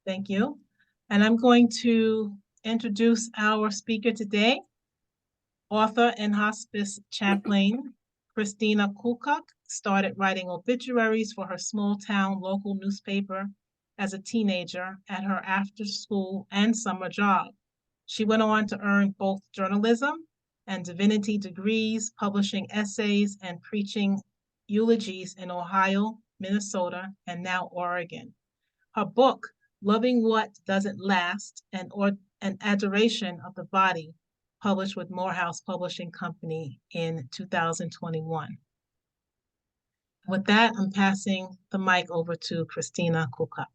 Thank you. And I'm going to introduce our speaker today, author and hospice chaplain Christina Kukuk started writing obituaries for her small town local newspaper as a teenager at her after school and summer job. She went on to earn both journalism and divinity degrees, publishing essays and preaching eulogies in Ohio, Minnesota, and now Oregon. Her book, Loving What Doesn't Last, an Adoration of the Body, published with Morehouse Publishing Company in 2021. With that, I'm passing the mic over to Christina Kukuk.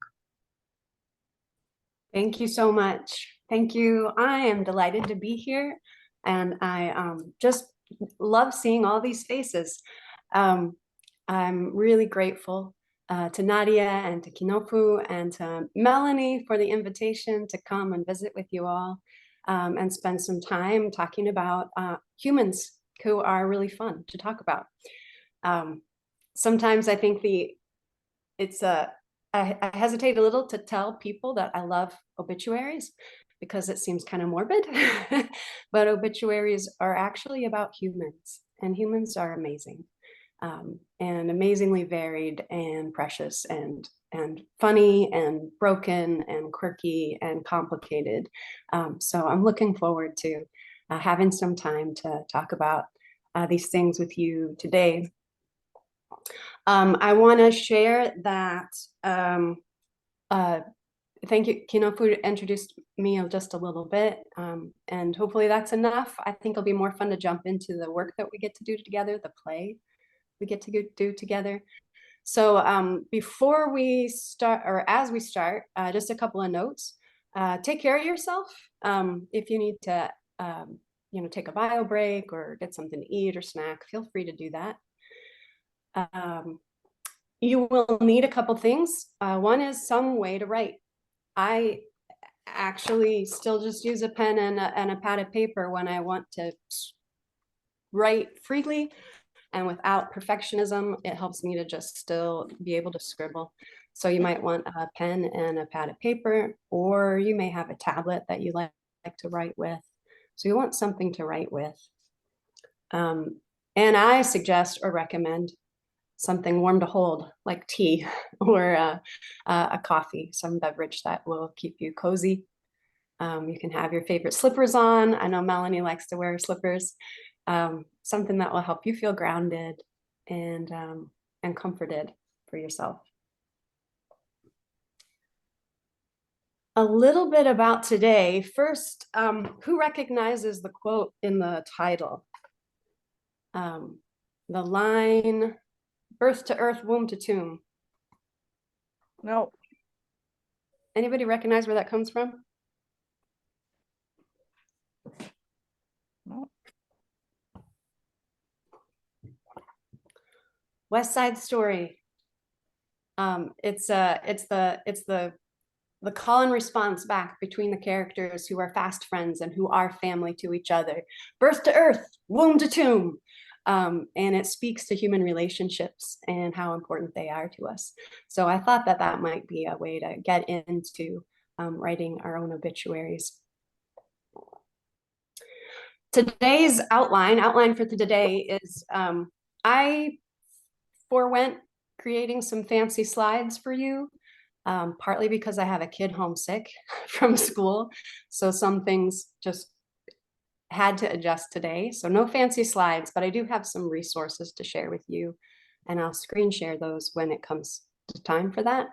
Thank you so much. Thank you. I am delighted to be here, and I just love seeing all these faces. I'm really grateful to Nadia and to Kinofu and to Melanie for the invitation to come and visit with you all and spend some time talking about humans who are really fun to talk about. Sometimes I think I hesitate a little to tell people that I love obituaries because it seems kind of morbid, but obituaries are actually about humans, and humans are amazing and amazingly varied and precious and funny and broken and quirky and complicated. So I'm looking forward to having some time to talk about these things with you today. I want to share that, thank you, Kinofu introduced me just a little bit, and hopefully that's enough. I think it'll be more fun to jump into the work that we get to do together, the play we get to do together. So before we start, or as we start, just a couple of notes. Take care of yourself. If you need to, take a bio break or get something to eat or snack, feel free to do that. You will need a couple things. One is some way to write. I actually still just use a pen and a pad of paper when I want to write freely and without perfectionism. It helps me to just still be able to scribble. So you might want a pen and a pad of paper, or you may have a tablet that you like to write with. So you want something to write with. And I suggest or recommend something warm to hold, like tea or a coffee, some beverage that will keep you cozy. You can have your favorite slippers on. I know Melanie likes to wear slippers. Something that will help you feel grounded and comforted for yourself. A little bit about today. First, who recognizes the quote in the title? The line, birth to earth, womb to tomb. No. Anybody recognize where that comes from? No. West Side Story. It's the call and response back between the characters who are fast friends and who are family to each other. Birth to earth, womb to tomb. And it speaks to human relationships and how important they are to us. So I thought that might be a way to get into writing our own obituaries. Today's outline for today is I forewent creating some fancy slides for you, partly because I have a kid homesick from school. So some things just had to adjust today. So no fancy slides, but I do have some resources to share with you, and I'll screen share those when it comes to time for that.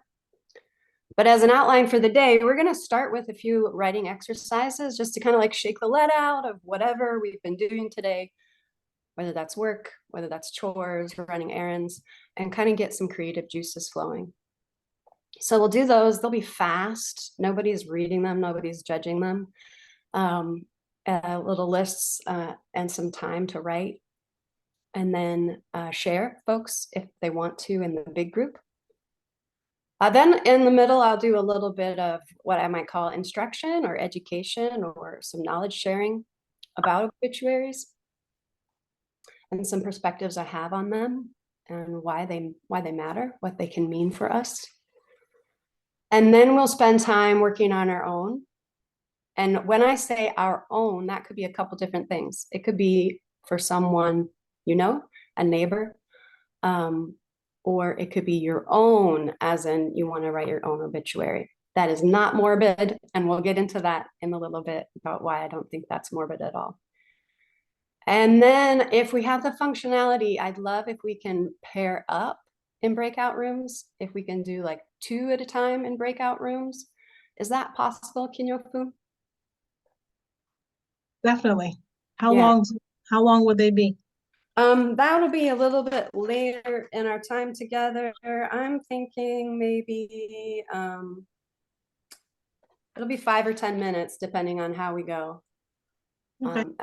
But as an outline for the day, we're going to start with a few writing exercises just to kind of like shake the lead out of whatever we've been doing today, whether that's work, whether that's chores, running errands, and kind of get some creative juices flowing. So we'll do those. They'll be fast. Nobody's reading them. Nobody's judging them. Little lists and some time to write, and then share folks if they want to in the big group. Then in the middle, I'll do a little bit of what I might call instruction or education or some knowledge sharing about obituaries and some perspectives I have on them and why they matter, what they can mean for us. And then we'll spend time working on our own. And when I say our own, that could be a couple different things. It could be for someone, you know, a neighbor, or it could be your own, as in you want to write your own obituary. That is not morbid, and we'll get into that in a little bit about why I don't think that's morbid at all. And then if we have the functionality, I'd love if we can pair up in breakout rooms, if we can do like 2 at a time in breakout rooms. Is that possible, Kinyofu? Definitely. How Yeah. long would they be? That'll be a little bit later in our time together. I'm thinking maybe it'll be 5 or 10 minutes, depending on how we go. Okay. And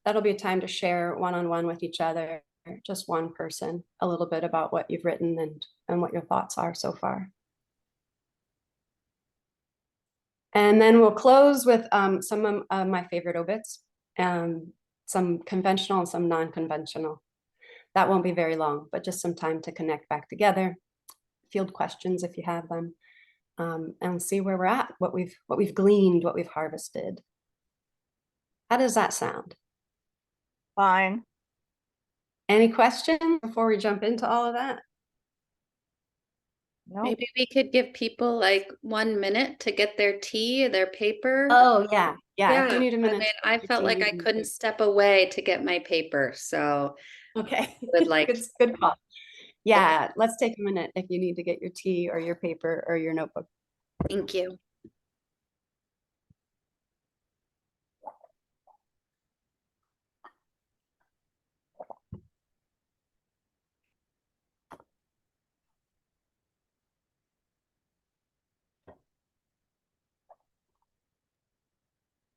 that'll be a time to share one-on-one with each other, just one person, a little bit about what you've written and what your thoughts are so far. And then we'll close with some of my favorite obits, some conventional and some non-conventional. That won't be very long, but just some time to connect back together, field questions if you have them, and see where we're at, what we've gleaned, what we've harvested. How does that sound? Fine. Any questions before we jump into all of that? No. Maybe we could give people like 1 minute to get their tea, their paper. Oh yeah, yeah. If you need a I minute, mean, to I get your felt tea, like you I can couldn't take- step away to get my paper, so Okay, would like good call. Yeah, let's take a minute if you need to get your tea or your paper or your notebook. thank you.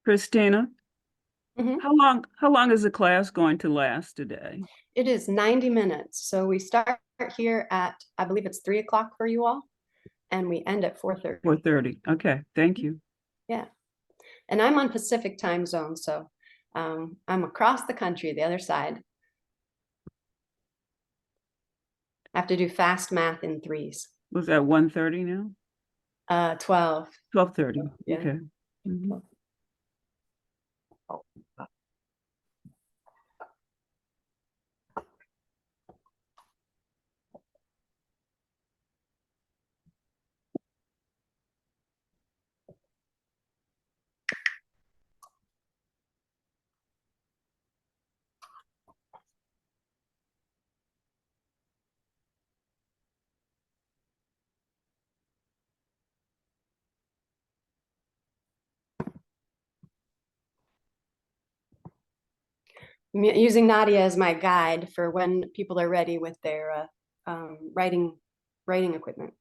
Christina, Mhm. how long is the class going to last today? It is 90 minutes. So we start here at, I believe it's 3 o'clock for you all, and we end at 4:30. 4:30. Okay, thank you. Yeah. And I'm on Pacific time zone, so I'm across the country, the other side. I have to do fast math in threes. Was that 1:30 now? 12. 12:30. Yeah. Okay. Mhm. Using Nadia as my guide for when people are ready with their writing equipment.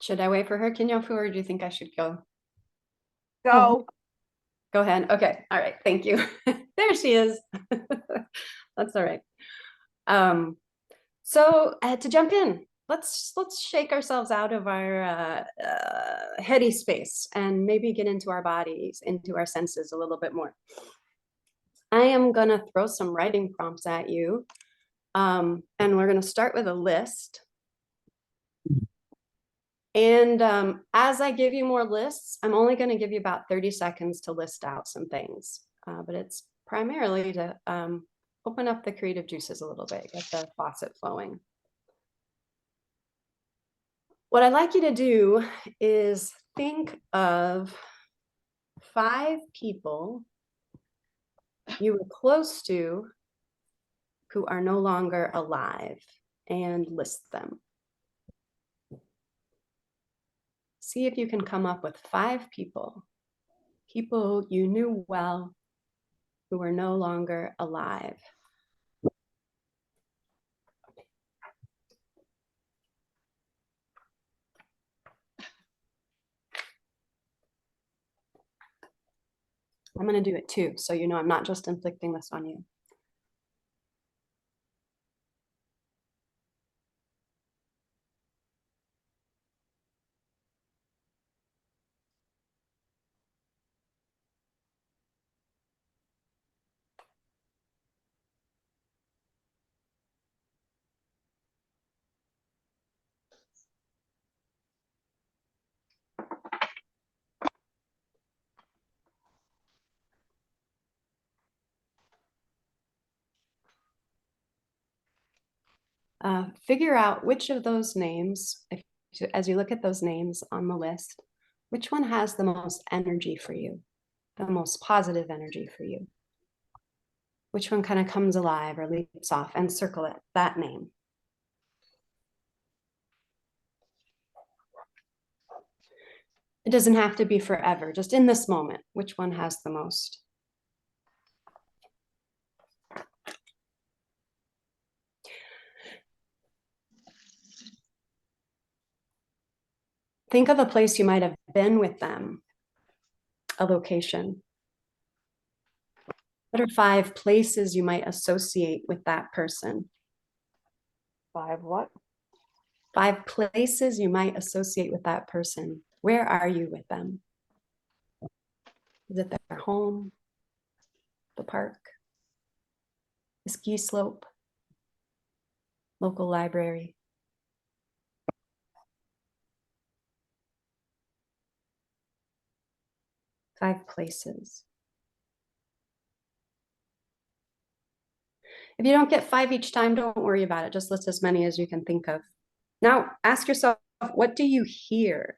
Should I wait for her, Kinyofu, or do you think I should go? Go. Go ahead. Okay. All right. Thank you. There she is. That's all right. So to jump in, let's shake ourselves out of our heady space and maybe get into our bodies, into our senses a little bit more. I am gonna throw some writing prompts at you, and we're gonna start with a list. And as I give you more lists, I'm only going to give you about 30 seconds to list out some things, but it's primarily to open up the creative juices a little bit, get the faucet flowing. What I'd like you to do is think of 5 people you were close to who are no longer alive and list them. See if you can come up with 5 people you knew well who are no longer alive. I'm going to do it too, so you know I'm not just inflicting this on you. Figure out which of those names, as you look at those names on the list, which one has the most energy for you, the most positive energy for you? Which one kind of comes alive or leaps off, and circle it, that name. It doesn't have to be forever, just in this moment, which one has the most? Think of a place you might have been with them, a location. What are 5 places you might associate with that person? 5 what? 5 places you might associate with that person. Where are you with them? Is it their home, the park, the ski slope, local library? Five places. If you don't get 5 each time, don't worry about it. Just list as many as you can think of. Now ask yourself, what do you hear?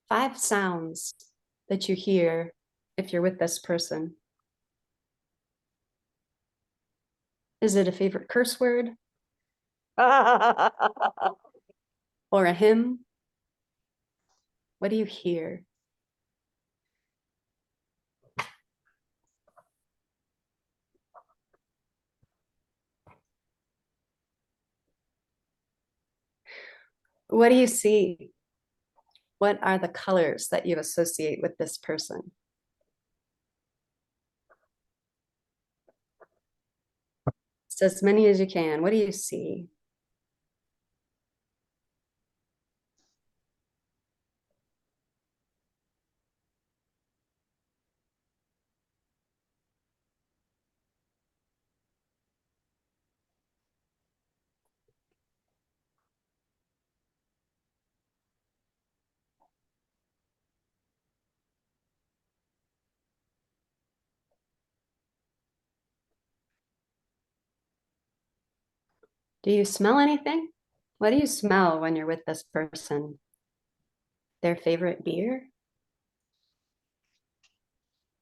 5 sounds that you hear if you're with this person. Is it a favorite curse word or a hymn? What do you hear? What do you see? What are the colors that you associate with this person? So as many as you can. What do you see? Do you smell anything? What do you smell when you're with this person? Their favorite beer?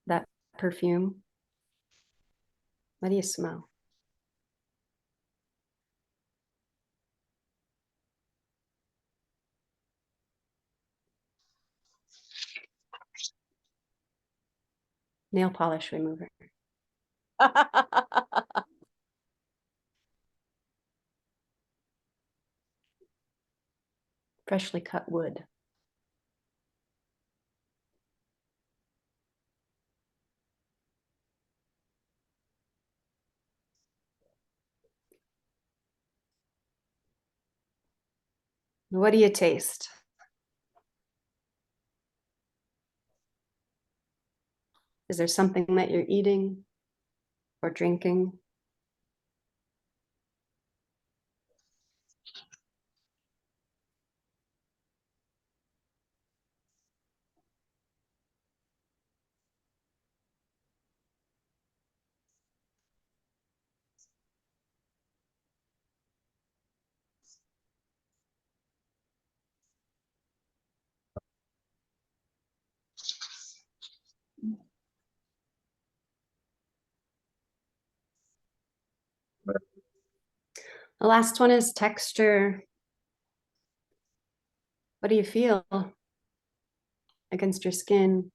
That perfume? What do you smell? Nail polish remover. Freshly cut wood. What do you taste? Is there something that you're eating or drinking? The last one is texture. What do you feel against your skin,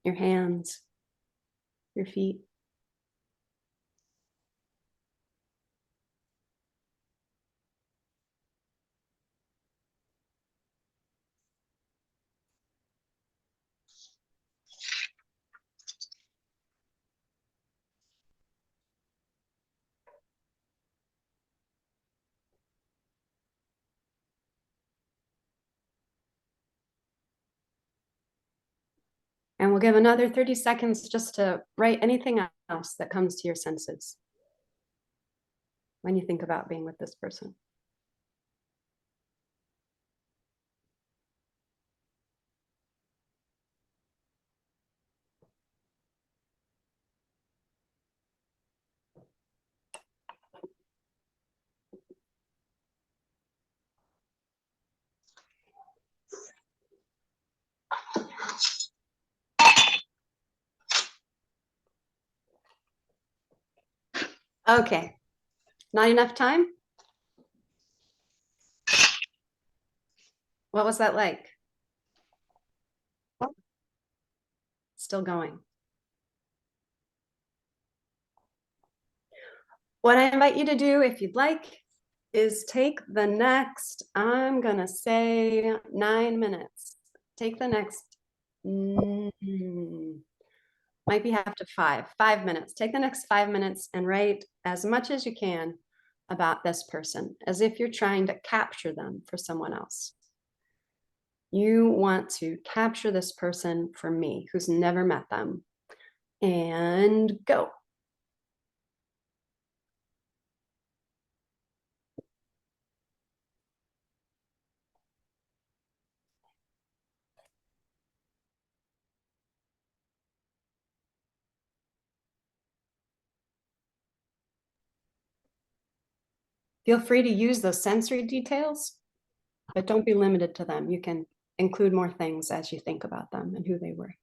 your hands, your feet? And we'll give another 30 seconds just to write anything else that comes to your senses when you think about being with this person. Okay, not enough time? What was that like? Still going. What I invite you to do, if you'd like, is take the next, I'm gonna say 9 minutes. Take the next, might be have to 5 minutes. Take the next 5 minutes and write as much as you can about this person, as if you're trying to capture them for someone else. You want to capture this person for me, who's never met them, and go. Feel free to use those sensory details, but don't be limited to them. You can include more things as you think about them and who they were.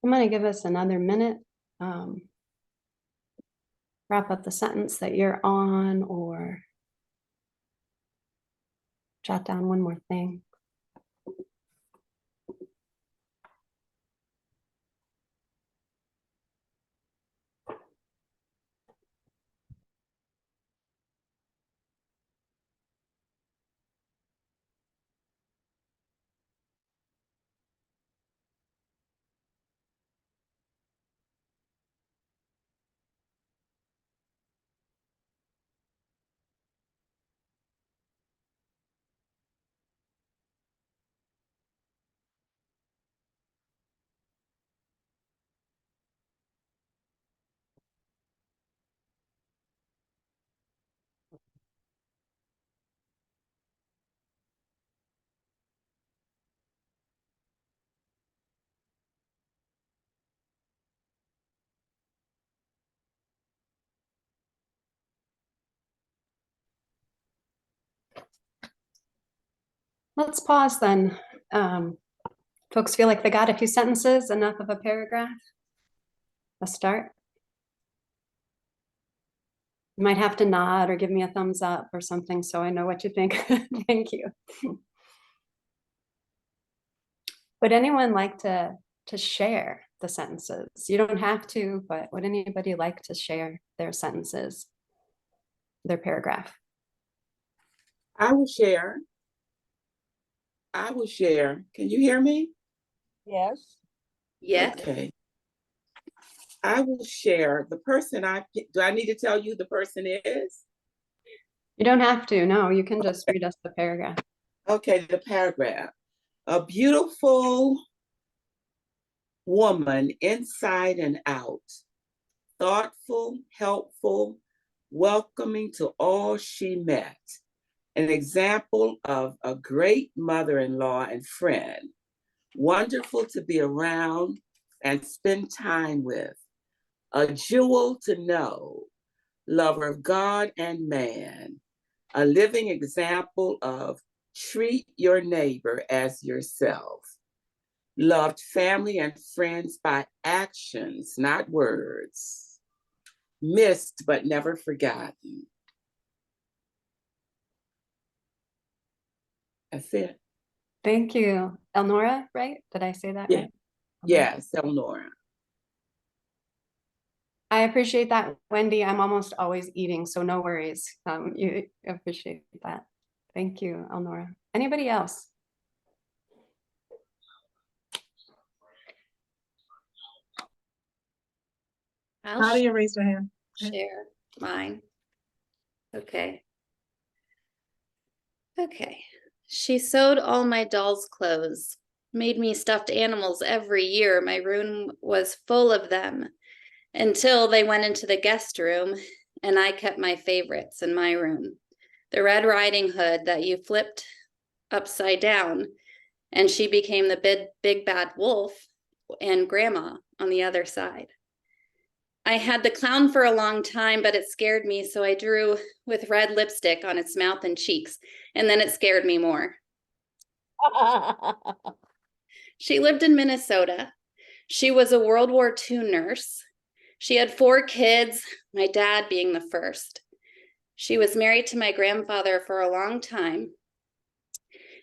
I'm gonna give us another minute. Wrap up the sentence that you're on or jot down one more thing. Let's pause then. Folks feel like they got a few sentences, enough of a paragraph? A start? You might have to nod or give me a thumbs up or something so I know what you think. Thank you. Would anyone like to share the sentences? You don't have to, but would anybody like to share their sentences, their paragraph? I will share. I will share. Can you hear me? Yes. Yeah. Okay. I will share. The person do I need to tell you who the person is? You don't have to, no, you can just read us the paragraph. Okay, the paragraph. A beautiful woman inside and out, thoughtful, helpful, welcoming to all she met, an example of a great mother-in-law and friend, wonderful to be around and spend time with, a jewel to know, lover of God and man, a living example of treat your neighbor as yourself, loved family and friends by actions, not words, missed but never forgotten. That's it. Thank you. Elnora, right? Did I say that Yeah. right? Yes, Eleonora. I appreciate that, Wendy. I'm almost always eating, so no worries. You appreciate that. Thank you, Elnora. Anybody else? I'll How do you raise your hand? share mine. Okay. Okay. She sewed all my dolls' clothes, made me stuffed animals every year. My room was full of them until they went into the guest room, and I kept my favorites in my room. The Red Riding Hood that you flipped upside down, and she became the big bad wolf, and Grandma on the other side. I had the clown for a long time, but it scared me, so I drew with red lipstick on its mouth and cheeks, and then it scared me more. She lived in Minnesota. She was a World War II nurse. She had 4 kids, my dad being the first. She was married to my grandfather for a long time.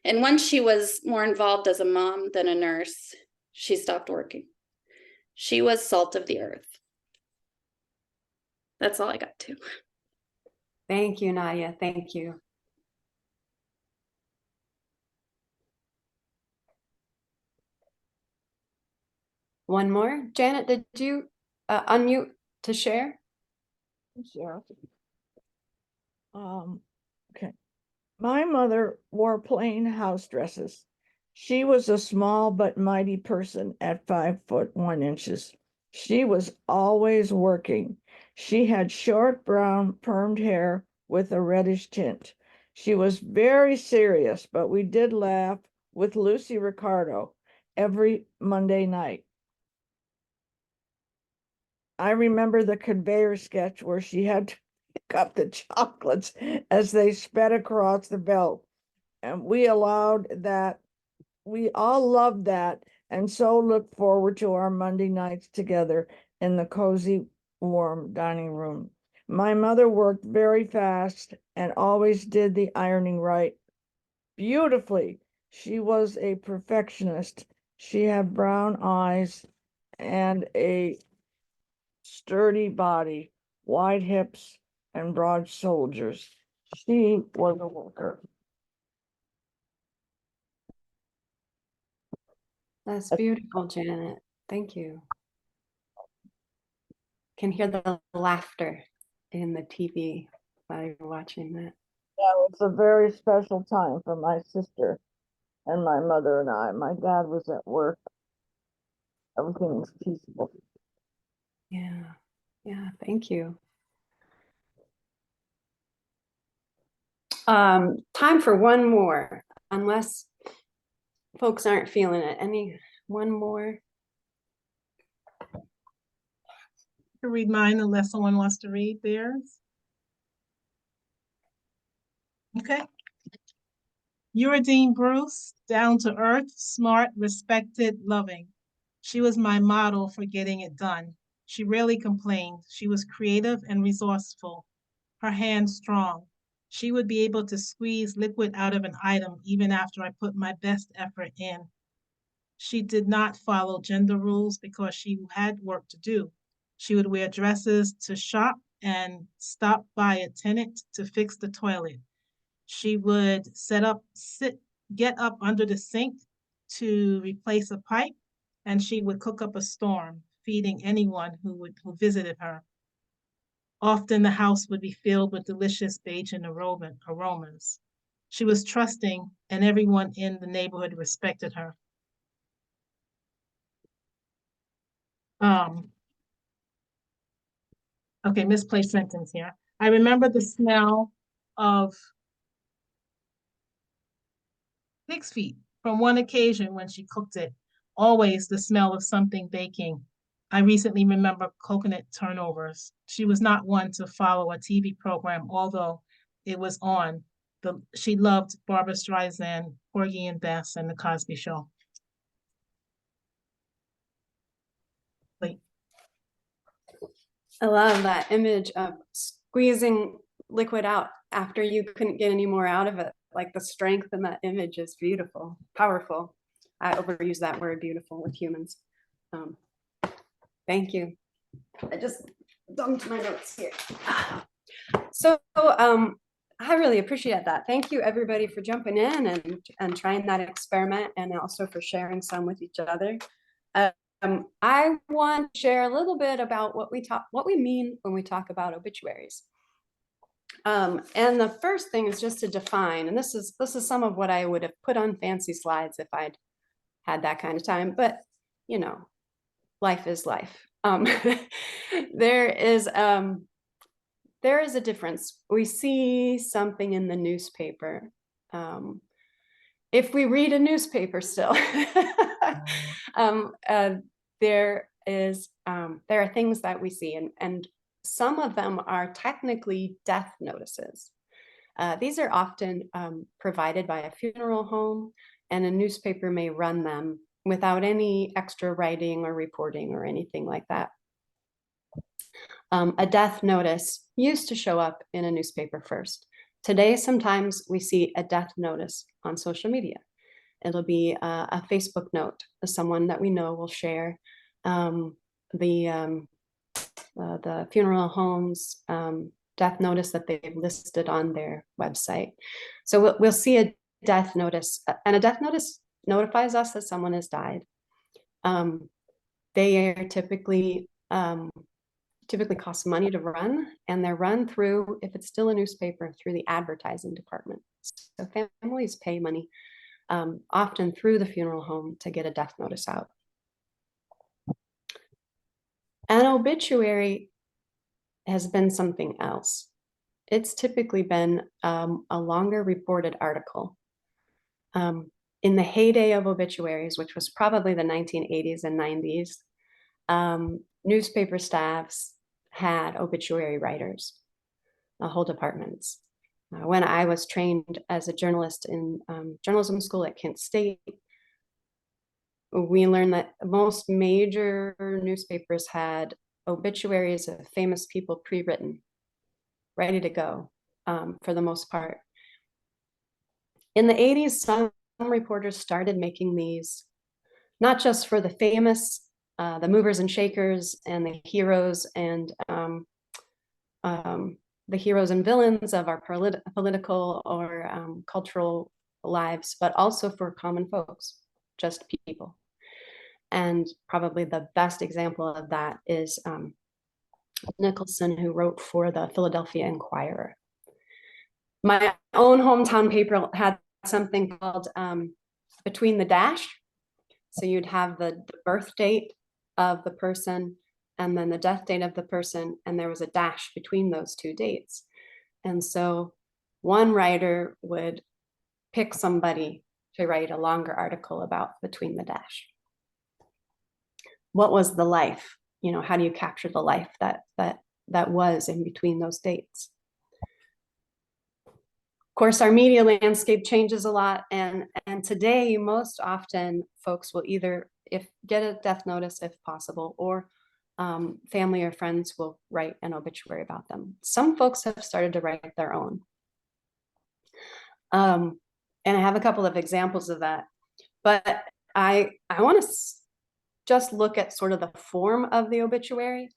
And once she was more involved as a mom than a nurse, she stopped working. She was salt of the earth. That's all I got to. Thank you, Nadia. Thank you. One more. Janet, did you unmute to share? Sure. Okay. My mother wore plain house dresses. She was a small but mighty person at 5'1". She was always working. She had short brown permed hair with a reddish tint. She was very serious, but we did laugh with Lucy Ricardo every Monday night. I remember the conveyor sketch where she had to pick up the chocolates as they sped across the belt. And we all loved that and so look forward to our Monday nights together in the cozy, warm dining room. My mother worked very fast and always did the ironing right beautifully. She was a perfectionist. She had brown eyes and a sturdy body, wide hips, and broad shoulders. She was a worker. That's beautiful, Janet. Thank you. Can hear the laughter in the TV while you're watching that. That was a very special time for my sister and my mother and I. My dad was at work. Everything was peaceful. Yeah, yeah, thank you. Time for one more, unless folks aren't feeling it. Any one more? To read mine unless someone wants to read theirs. Okay. Eurodine Bruce, down to earth, smart, respected, loving. She was my model for getting it done. She rarely complained. She was creative and resourceful. Her hand strong. She would be able to squeeze liquid out of an item even after I put my best effort in. She did not follow gender rules because she had work to do. She would wear dresses to shop and stop by a tenant to fix the toilet. She would get up under the sink to replace a pipe, and she would cook up a storm, feeding anyone who visited her. Often the house would be filled with delicious Bajan aromas. She was trusting, and everyone in the neighborhood respected her. Okay, misplaced sentence here. I remember the smell of pig's feet from one occasion when she cooked it, always the smell of something baking. I recently remember coconut turnovers. She was not one to follow a TV program, although it was on. She loved Barbara Streisand, Porgy and Bess, and The Cosby Show. Wait. I love that image of squeezing liquid out after you couldn't get any more out of it. Like the strength in that image is beautiful, powerful. I overuse that word beautiful with humans. Thank you. I just dumped my notes here. So I really appreciate that. Thank you everybody for jumping in and trying that experiment, and also for sharing some with each other. I want to share a little bit about what we mean when we talk about obituaries. And the first thing is just to define, and this is some of what I would have put on fancy slides if I'd had that kind of time, but you know, life is life. There is a difference. We see something in the newspaper. If we read a newspaper still, there are things that we see, and some of them are technically death notices. These are often provided by a funeral home, and a newspaper may run them without any extra writing or reporting or anything like that. A death notice used to show up in a newspaper first. Today, sometimes we see a death notice on social media. It'll be a Facebook note. Someone that we know will share the funeral home's death notice that they've listed on their website. So we'll see a death notice, and a death notice notifies us that someone has died. They are typically cost money to run, and they're run through, if it's still a newspaper, through the advertising department. So families pay money, often through the funeral home, to get a death notice out. An obituary has been something else. It's typically been a longer reported article. In the heyday of obituaries, which was probably the 1980s and 90s, newspaper staffs had obituary writers, whole departments. When I was trained as a journalist in journalism school at Kent State, we learned that most major newspapers had obituaries of famous people pre-written, ready to go, for the most part. In the 80s, some reporters started making these, not just for the famous, the movers and shakers and the heroes and villains of our political or cultural lives, but also for common folks, just people. And probably the best example of that is Nicholson, who wrote for the Philadelphia Inquirer. My own hometown paper had something called Between the Dash. So you'd have the birth date of the person and then the death date of the person, and there was a dash between those two dates. And so one writer would pick somebody to write a longer article about Between the Dash. What was the life? You know, how do you capture the life that was in between those dates? Of course, our media landscape changes a lot, and today most often folks will either get a death notice if possible, or family or friends will write an obituary about them. Some folks have started to write their own, and I have a couple of examples of that. But I want to just look at sort of the form of the obituary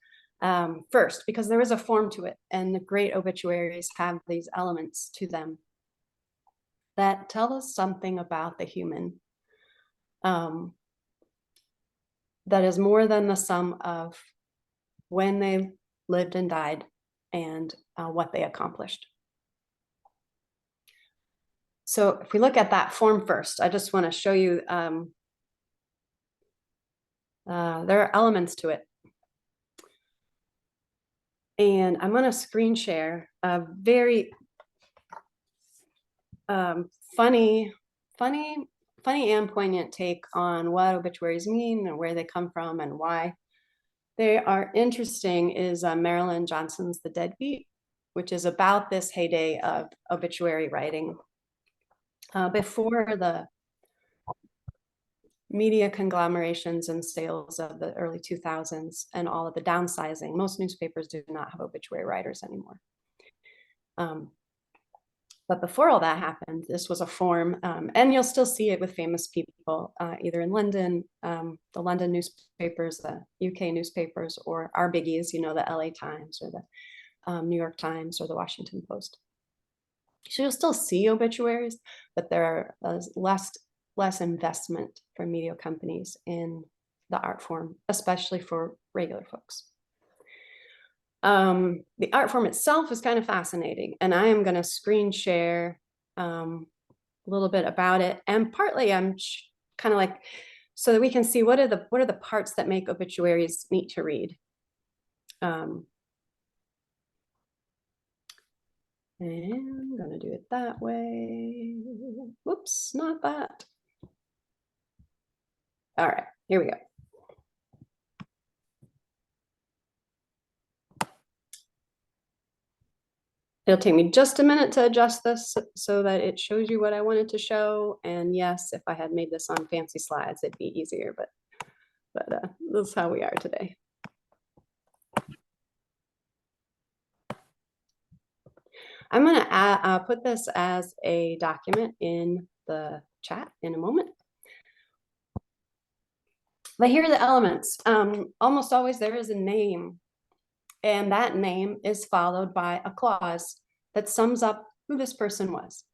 first, because there is a form to it, and the great obituaries have these elements to them that tell us something about the human that is more than the sum of when they lived and died and what they accomplished. So if we look at that form first, I just want to show you there are elements to it. And I'm going to screen share a very funny and poignant take on what obituaries mean and where they come from and why they are interesting is Marilyn Johnson's The Deadbeat, which is about this heyday of obituary writing. Before the media conglomerations and sales of the early 2000s and all of the downsizing, most newspapers do not have obituary writers anymore. But before all that happened, this was a form, and you'll still see it with famous people, either in London, the London newspapers, the UK newspapers, or our biggies, you know, the LA Times or the New York Times or the Washington Post. So you'll still see obituaries, but there are less investment for media companies in the art form, especially for regular folks. The art form itself is kind of fascinating, and I am going to screen share a little bit about it, and partly I'm kind of like so that we can see what are the parts that make obituaries neat to read. And I'm going to do it that way. Whoops, not that. All right, here we go. It'll take me just a minute to adjust this so that it shows you what I wanted to show. And yes, if I had made this on fancy slides, it'd be easier, but this is how we are today. I'm gonna put this as a document in the chat in a moment. But here are the elements. Almost always there is a name, and that name is followed by a clause that sums up who this person was.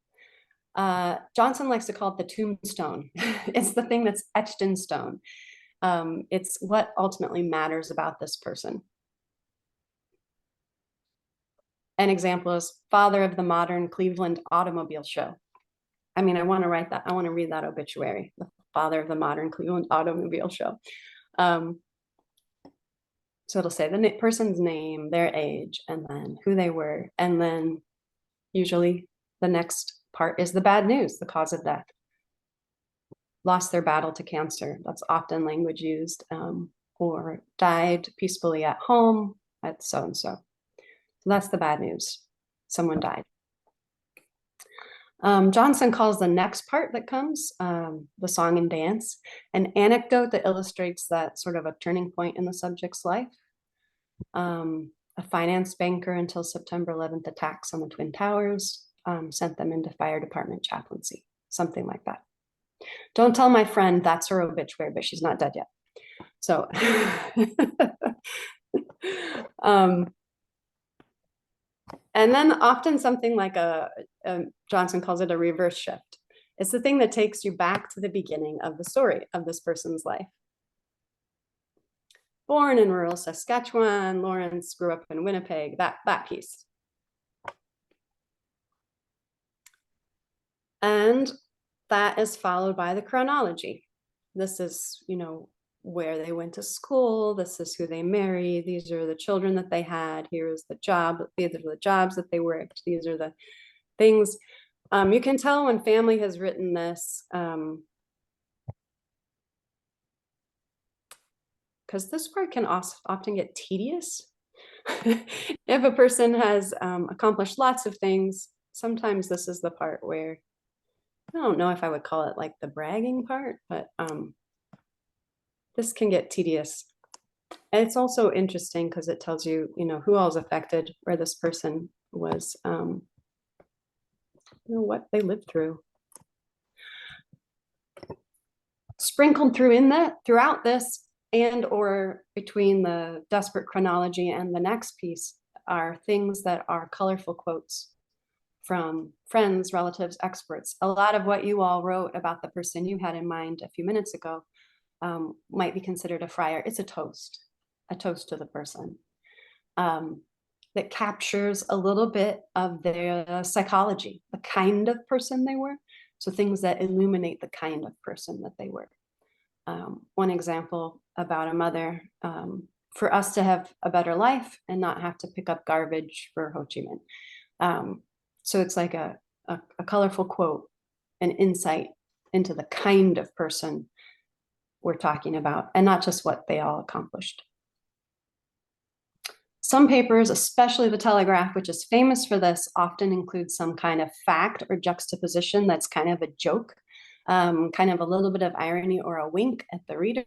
Johnson likes to call it the tombstone. It's the thing that's etched in stone. It's what ultimately matters about this person. An example is father of the modern Cleveland automobile show. I mean, I want to write that. I want to read that obituary, the father of the modern Cleveland automobile show. So it'll say the person's name, their age, and then who they were. And then usually the next part is the bad news, the cause of death. Lost their battle to cancer. That's often language used. Or died peacefully at home at so-and-so. So that's the bad news. Someone died. Johnson calls the next part that comes the song and dance, an anecdote that illustrates that sort of a turning point in the subject's life. A finance banker until September 11th attacks on the Twin Towers sent them into fire department chaplaincy, something like that. Don't tell my friend that's her obituary, but she's not dead yet. So, and then often something like Johnson calls it a reverse shift. It's the thing that takes you back to the beginning of the story of this person's life. Born in rural Saskatchewan, Lawrence grew up in Winnipeg, that piece. And that is followed by the chronology. This is, where they went to school. This is who they married. These are the children that they had. Here is the job. These are the jobs that they worked. These are the things. You can tell when family has written this, because this part can often get tedious. If a person has accomplished lots of things, sometimes this is the part where, I don't know if I would call it like the bragging part, but this can get tedious. And it's also interesting because it tells you, who all is affected, where this person was, what they lived through. Sprinkled throughout this, and or between the desperate chronology and the next piece, are things that are colorful quotes from friends, relatives, experts. A lot of what you all wrote about the person you had in mind a few minutes ago might be considered a friar. It's a toast to the person that captures a little bit of their psychology, the kind of person they were. So things that illuminate the kind of person that they were. One example about a mother, for us to have a better life and not have to pick up garbage for Ho Chi Minh. So it's like a colorful quote, an insight into the kind of person we're talking about, and not just what they all accomplished. Some papers, especially the Telegraph, which is famous for this, often include some kind of fact or juxtaposition that's kind of a joke, kind of a little bit of irony or a wink at the reader.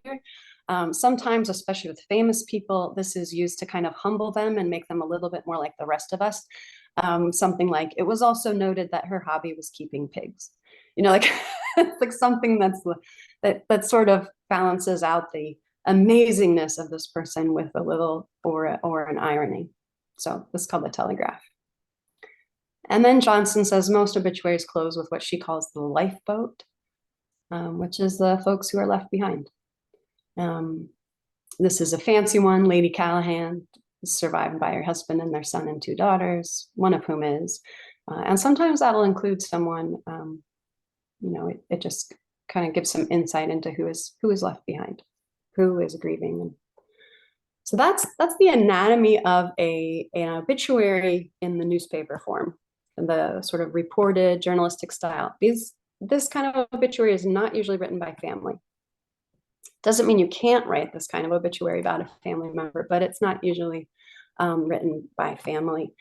Sometimes, especially with famous people, this is used to kind of humble them and make them a little bit more like the rest of us. Something like, it was also noted that her hobby was keeping pigs. Like, like something that sort of balances out the amazingness of this person with a little or an irony. So this is called the Telegraph. And then Johnson says most obituaries close with what she calls the lifeboat, which is the folks who are left behind. This is a fancy one. Lady Callahan is survived by her husband and their son and 2 daughters, one of whom is. And sometimes that'll include someone, it just kind of gives some insight into who is left behind, who is grieving. So that's the anatomy of an obituary in the newspaper form, and the sort of reported journalistic style. This kind of obituary is not usually written by family. Doesn't mean you can't write this kind of obituary about a family member, but it's not usually written by family.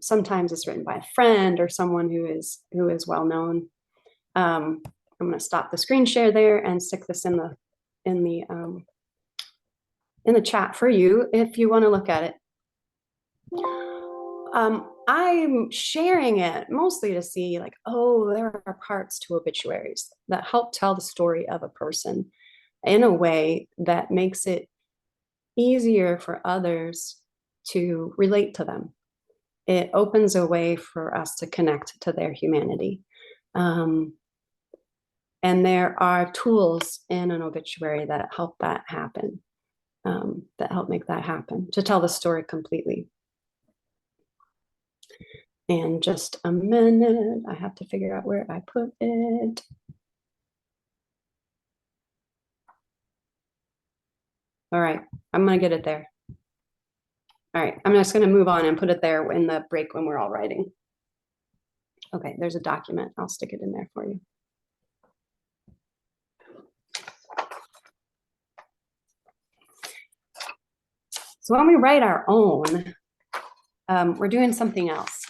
Sometimes it's written by a friend or someone who is well known. I'm going to stop the screen share there and stick this in the chat for you if you want to look at it. I'm sharing it mostly to see like, oh, there are parts to obituaries that help tell the story of a person in a way that makes it easier for others to relate to them. It opens a way for us to connect to their humanity. And there are tools in an obituary that help that happen, that help make that happen, to tell the story completely. And just a minute, I have to figure out where I put it. All right, I'm gonna get it there. All right, I'm just gonna move on and put it there in the break when we're all writing. Okay, there's a document. I'll stick it in there for you. So when we write our own, we're doing something else.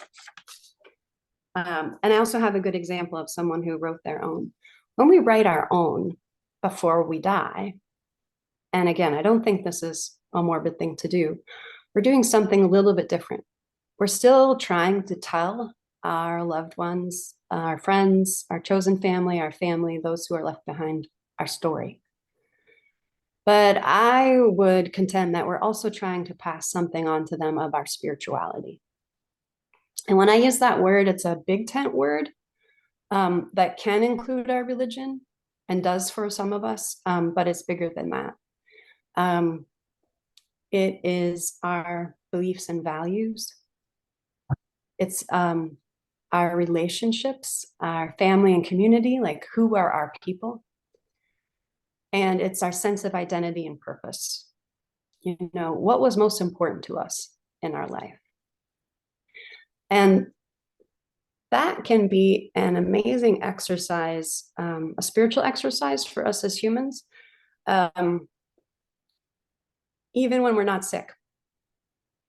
And I also have a good example of someone who wrote their own. When we write our own before we die, and again, I don't think this is a morbid thing to do, we're doing something a little bit different. We're still trying to tell our loved ones, our friends, our chosen family, our family, those who are left behind, our story. But I would contend that we're also trying to pass something on to them of our spirituality. And when I use that word, it's a big tent word that can include our religion and does for some of us, but it's bigger than that. It is our beliefs and values. It's our relationships, our family and community, like who are our people? And it's our sense of identity and purpose. You know, what was most important to us in our life? And that can be an amazing exercise, a spiritual exercise for us as humans, even when we're not sick,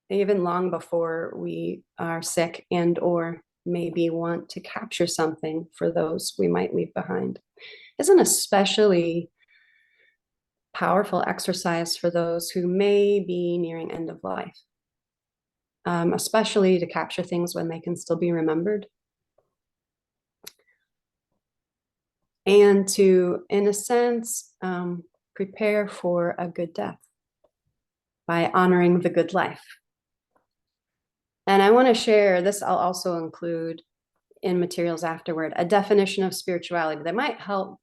even long before we are sick and or maybe want to capture something for those we might leave behind. It's an especially powerful exercise for those who may be nearing end of life, especially to capture things when they can still be remembered. And to, in a sense, prepare for a good death by honoring the good life. And I want to share this, I'll also include in materials afterward, a definition of spirituality that might help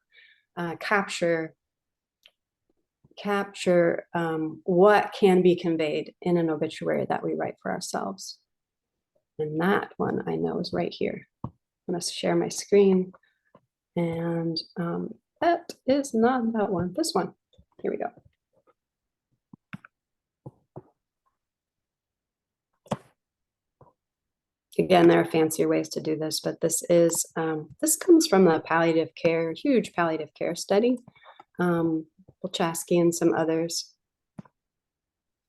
capture what can be conveyed in an obituary that we write for ourselves. And that one I know is right here. I'm going to share my screen. And that is not that one, this one. Here we go. Again, there are fancier ways to do this, but this is, this comes from a palliative care, huge palliative care study. Bolchaski and some others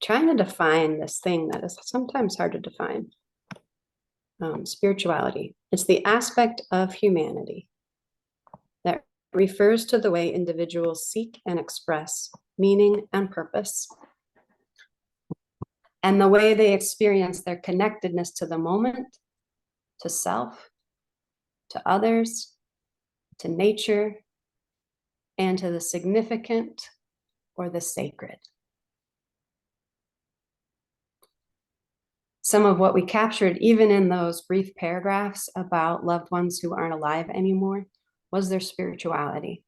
trying to define this thing that is sometimes hard to define. Spirituality. It's the aspect of humanity that refers to the way individuals seek and express meaning and purpose, and the way they experience their connectedness to the moment, to self, to others, to nature, and to the significant or the sacred. Some of what we captured, even in those brief paragraphs about loved ones who aren't alive anymore, was their spirituality,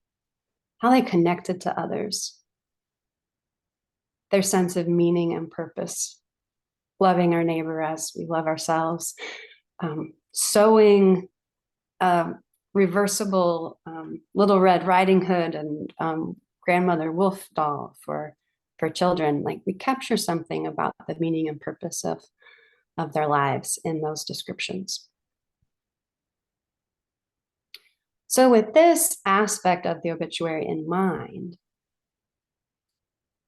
how they connected to others, their sense of meaning and purpose, loving our neighbor as we love ourselves, sewing reversible Little Red Riding Hood and grandmother wolf doll for children. Like, we capture something about the meaning and purpose of their lives in those descriptions. So with this aspect of the obituary in mind,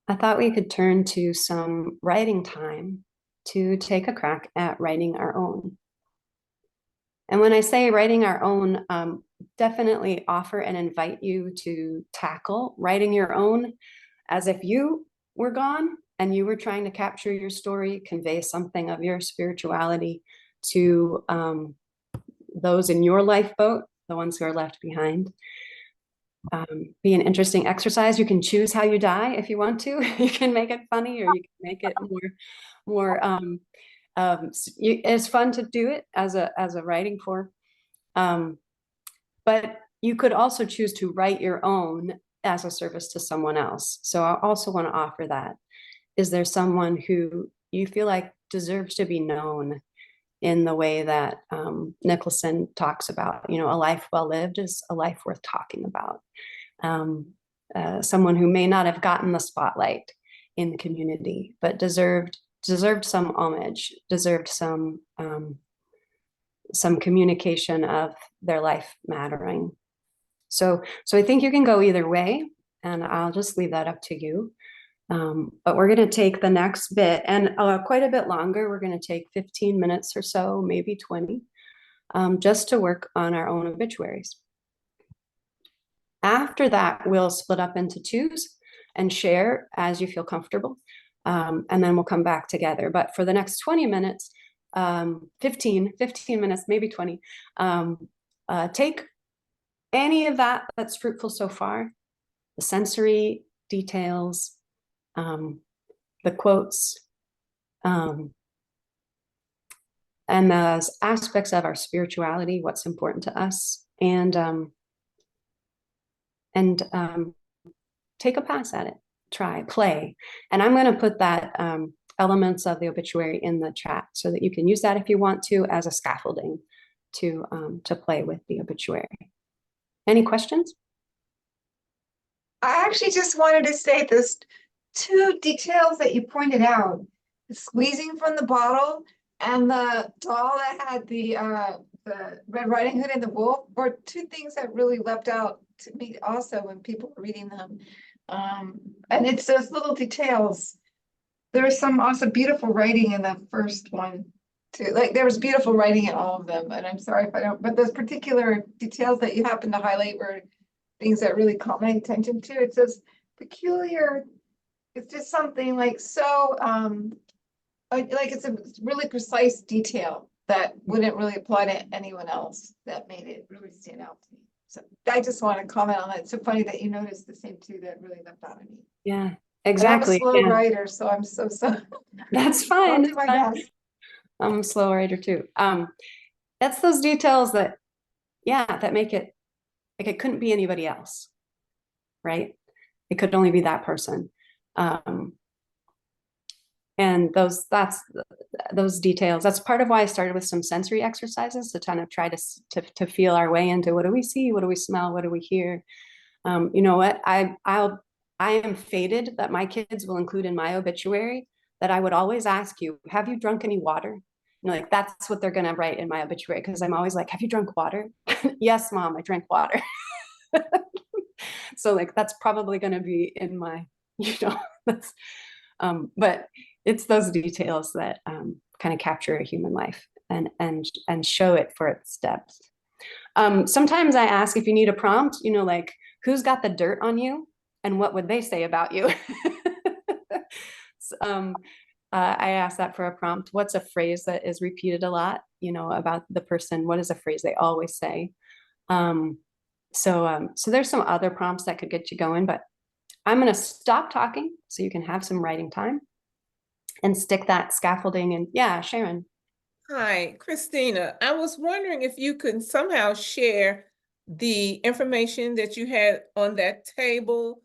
I thought we could turn to some writing time to take a crack at writing our own. And when I say writing our own, definitely offer and invite you to tackle writing your own as if you were gone and you were trying to capture your story, convey something of your spirituality to those in your lifeboat, the ones who are left behind. Be an interesting exercise. You can choose how you die if you want to. You can make it funny, or you can make it more it's fun to do it as a writing form. But you could also choose to write your own as a service to someone else. So I also want to offer that. Is there someone who you feel like deserves to be known in the way that Nicholson talks about? You know, a life well lived is a life worth talking about. Someone who may not have gotten the spotlight in the community, but deserved some homage, deserved some communication of their life mattering. So I think you can go either way, and I'll just leave that up to you. But we're going to take the next bit, and quite a bit longer. We're going to take 15 minutes or so, maybe 20, just to work on our own obituaries. After that, we'll split up into twos and share as you feel comfortable. And then we'll come back together. But for the next 20 minutes, 15 minutes, maybe 20, take any of that that's fruitful so far, the sensory details, the quotes, and those aspects of our spirituality, what's important to us, and take a pass at it, try, play. And I'm going to put that elements of the obituary in the chat so that you can use that if you want to as a scaffolding to play with the obituary. Any questions? I actually just wanted to say those two details that you pointed out, the squeezing from the bottle and the doll that had the Red Riding Hood and the wolf were two things that really leapt out to me also when people were reading them. And it's those little details. There was some also beautiful writing in the first one too. Like there was beautiful writing in all of them, and I'm sorry if I don't, but those particular details that you happen to highlight were things that really caught my attention too. It says peculiar, it's just something like so like it's a really precise detail that wouldn't really apply to anyone else that made it really stand out to me. So I just want to comment on that. It's so funny that you noticed the same two that really leapt out at me. Yeah, exactly. And I'm a slow Yeah. writer, so I'm so That's I'll fine. do my best. I'm a slow writer too. That's those details that, yeah, that make it like it couldn't be anybody else, right? It could only be that person. And those details, that's part of why I started with some sensory exercises to kind of try to feel our way into what do we see, what do we smell, what do we hear. You know what, I am fated that my kids will include in my obituary that I would always ask you, have you drunk any water? You know, like that's what they're gonna write in my obituary, because I'm always like, have you drunk water? Yes, Mom, I drank water. So like that's probably gonna be in my, you know, that's but it's those details that kind of capture a human life and show it for its depth. Sometimes I ask if you need a prompt, you know, like who's got the dirt on you and what would they say about you? I asked that for a prompt. What's a phrase that is repeated a lot, you know, about the person? What is a phrase they always say? So there's some other prompts that could get you going, but I'm going to stop talking so you can have some writing time and stick that scaffolding in. Yeah, Sharon. Hi, Christina. I was wondering if you could somehow share the information that you had on that table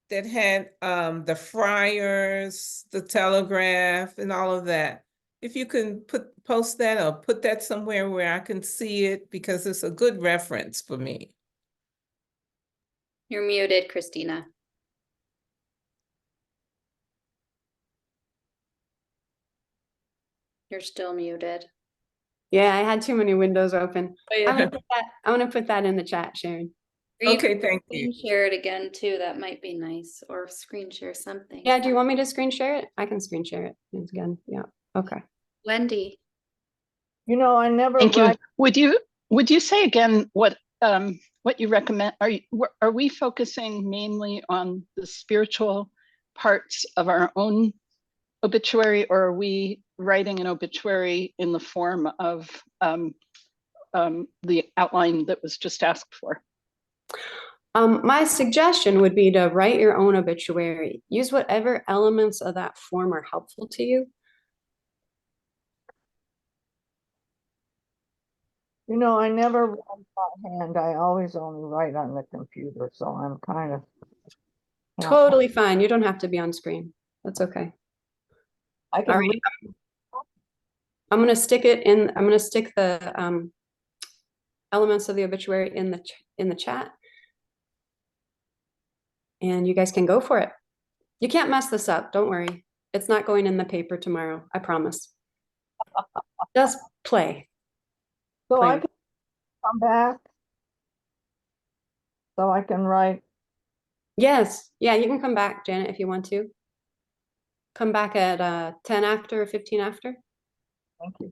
that had the friars, the telegraph, and all of that. If you can post that or put that somewhere where I can see it, because it's a good reference for me. You're muted, Christina. You're still muted. Yeah, I had too many windows open. Oh, yeah. I'm gonna put that in the chat, Sharon. Or you Okay, can thank you. screen share it again too. That might be nice. Or screen share something. Yeah, do you want me to screen share it? I can screen share it again. Yeah, okay. Wendy. You know, I never Thank you. write. Would you say again what you recommend? Are we focusing mainly on the spiritual parts of our own obituary, or are we writing an obituary in the form of the outline that was just asked for? My suggestion would be to write your own obituary. Use whatever elements of that form are helpful to you. You know, I never write by hand. I always only write on the computer, so I'm kind of Totally fine. You don't have to be on screen. That's okay. I can All right. I'm gonna stick it in. I'm gonna stick the elements of the obituary in the chat, and you guys can go for it. You can't mess this up. Don't worry. It's not going in the paper tomorrow. I promise. Just play. So Play. I can come back. So I can write. Yes. Yeah, you can come back, Janet, if you want to. Come back at 10 after or 15 after. Thank you.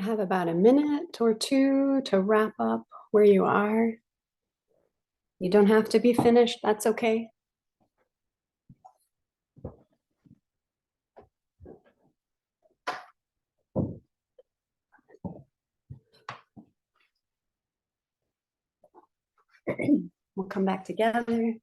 You have about a minute or two to wrap up where you are. You don't have to be finished, that's okay. We'll come back together.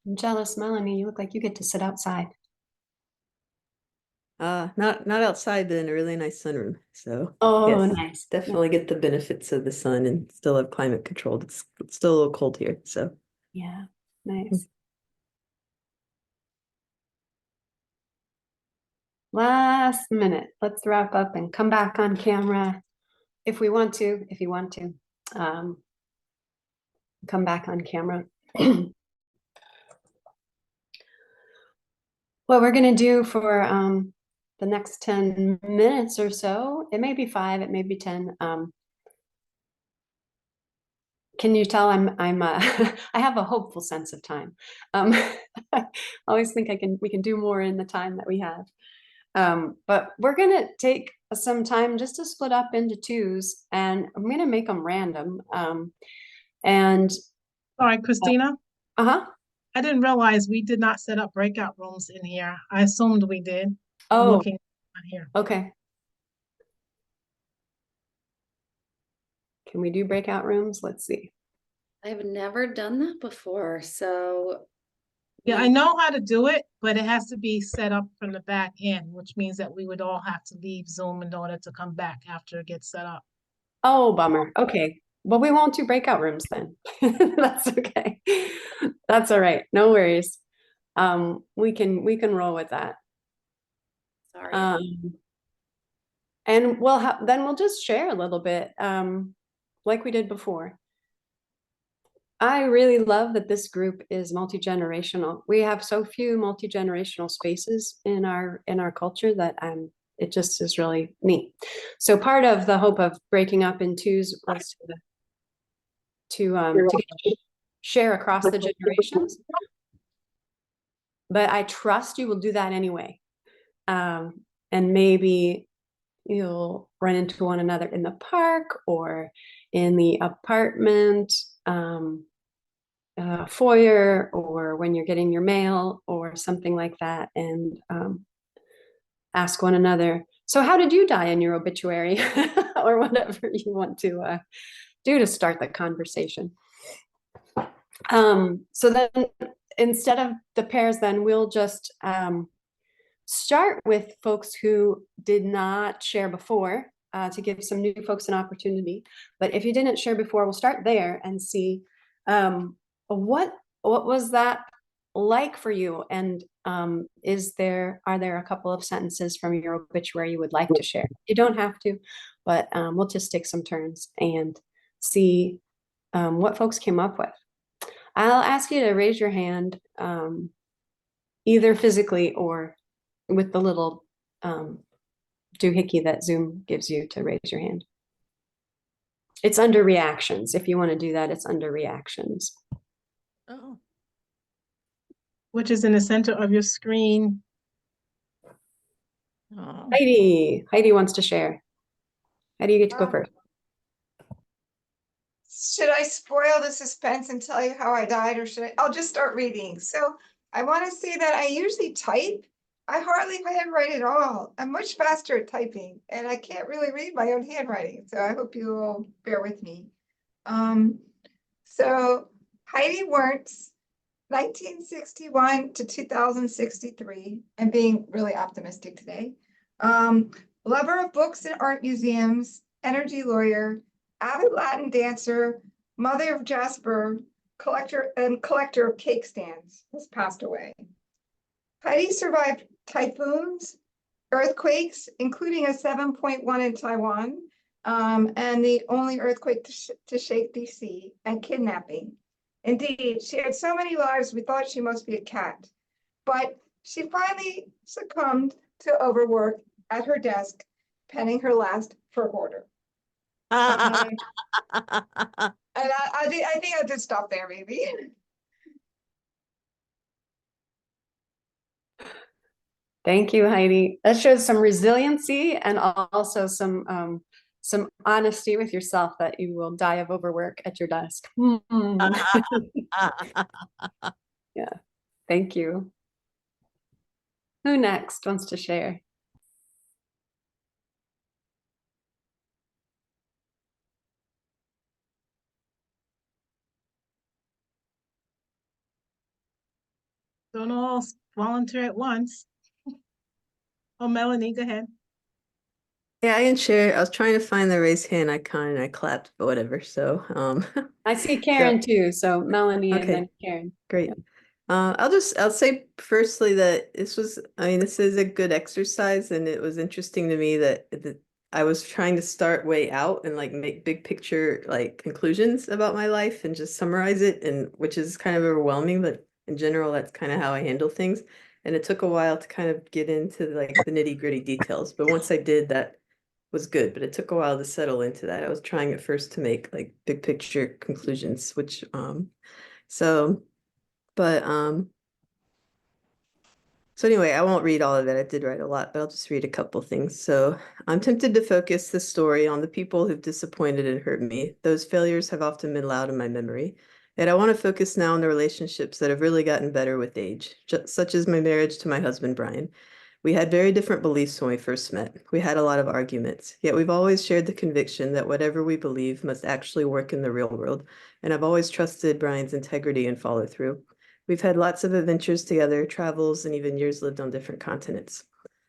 I'm jealous, Melanie. You look like you get to sit outside. Not outside, but in a really nice sunroom. So Oh, yes, nice. definitely get the benefits of the sun and still have climate control. It's still a little cold here. So Yeah, nice. Last minute. Let's wrap up and come back on camera if we want to, if you want to. Come back on camera. What we're going to do for the next 10 minutes or so, it may be 5, it may be 10. Can you tell I'm I have a hopeful sense of time. I always think we can do more in the time that we have. But we're gonna take some time just to split up into twos, and I'm gonna make them random. And All right, Christina, uh-huh. I didn't realize we did not set up breakout rooms in here. I assumed we did. I'm Oh, looking on here. okay. Can we do breakout rooms? Let's see. I've never done that before, so Yeah, I know how to do it, but it has to be set up from the back end, which means that we would all have to leave Zoom in order to come back after it gets set up. Oh, bummer. Okay. Well, we won't do breakout rooms then. That's okay. That's all right. No worries. We can roll with that. sorry. And we'll just share a little bit, like we did before. I really love that this group is multi-generational. We have so few multi-generational spaces in our culture that it just is really neat. So part of the hope of breaking up in twos was to share across the generations. But I trust you will do that anyway. And maybe you'll run into one another in the park or in the apartment foyer, or when you're getting your mail or something like that, and ask one another, so how did you die in your obituary? Or whatever you want to do to start the conversation. So then instead of the pairs, then we'll just start with folks who did not share before, to give some new folks an opportunity. But if you didn't share before, we'll start there and see what was that like for you, and are there a couple of sentences from your obituary you would like to share? You don't have to, but we'll just take some turns and see what folks came up with. I'll ask you to raise your hand, either physically or with the little doohickey that Zoom gives you to raise your hand. It's under reactions. If you want to do that, it's under reactions. Oh, Which is in the center of your screen. oh. Heidi wants to share. How do you get to go first? Should I spoil the suspense and tell you how I died, or I'll just start reading. So I want to say that I usually type I hardly handwrite at all. I'm much faster at typing, and I can't really read my own handwriting, so I hope you will bear with me. So Heidi Werntz, 1961 to 2063. I'm being really optimistic today. Lover of books and art museums, energy lawyer, avid Latin dancer, mother of Jasper, collector of cake stands, has passed away. Heidi survived typhoons, earthquakes, including a 7.1 in Taiwan, and the only earthquake to shake DC, and kidnapping. Indeed, she had so many lives, we thought she must be a cat. But she finally succumbed to overwork at her desk, penning her last fur order. And I think I'll just stop there, maybe. Thank you, Heidi. That shows some resiliency and also some honesty with yourself that you will die of overwork at your desk. Yeah, thank you. Who next wants to share? Don't all volunteer at once. Oh, Melanie, go ahead. Yeah, I can share. I was trying to find the raise hand icon and I clapped, but whatever. So I see Karen too, so Melanie and Okay. then Karen. Great. I'll say firstly that this is a good exercise, and it was interesting to me that I was trying to start way out and like make big picture like conclusions about my life and just summarize it, and which is kind of overwhelming, but in general, that's kind of how I handle things. And it took a while to kind of get into like the nitty-gritty details, but once I did, that was good, but it took a while to settle into that. I was trying at first to make like big picture conclusions, which so anyway, I won't read all of it. I did write a lot, but I'll just read a couple things. So I'm tempted to focus the story on the people who've disappointed and hurt me. Those failures have often been loud in my memory. Yet I want to focus now on the relationships that have really gotten better with age, such as my marriage to my husband, Brian. We had very different beliefs when we first met. We had a lot of arguments, yet we've always shared the conviction that whatever we believe must actually work in the real world. And I've always trusted Brian's integrity and follow through. We've had lots of adventures together, travels, and even years lived on different continents.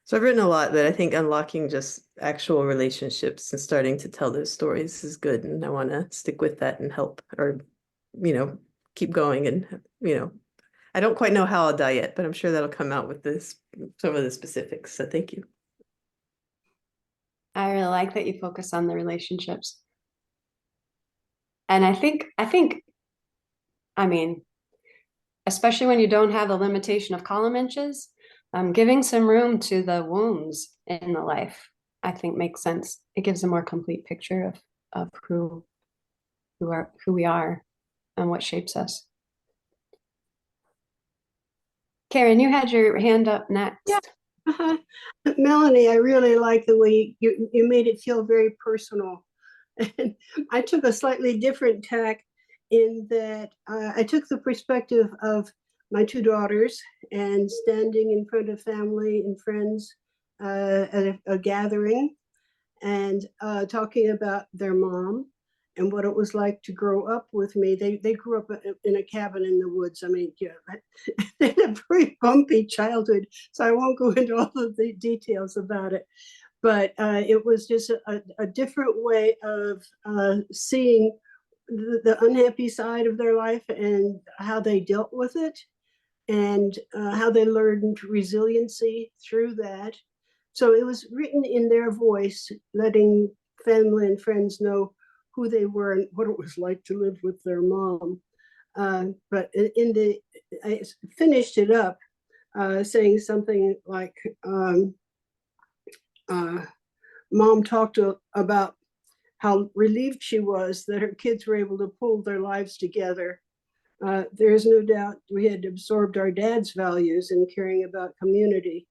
So I've written a lot, but I think unlocking just actual relationships and starting to tell those stories is good. And I want to stick with that and help, or, keep going. And, I don't quite know how I'll die yet, but I'm sure that'll come out with some of the specifics. So thank you. I really like that you focus on the relationships. And I think, especially when you don't have the limitation of column inches, giving some room to the wounds in the life, I think makes sense. It gives a more complete picture of who we are and what shapes us. Karen, you had your hand up next. Yeah. Melanie, I really like the way you made it feel very personal. And I took a slightly different tack in that I took the perspective of my two daughters and standing in front of family and friends at a gathering and talking about their mom and what it was like to grow up with me. They grew up in a cabin in the woods. I mean, they had a very bumpy childhood, so I won't go into all of the details about it. But it was just a different way of seeing the unhappy side of their life and how they dealt with it and how they learned resiliency through that. So it was written in their voice, letting family and friends know who they were and what it was like to live with their mom. But I finished it up saying something like, Mom talked about how relieved she was that her kids were able to pull their lives together. There's no doubt we had absorbed our dad's values in caring about community,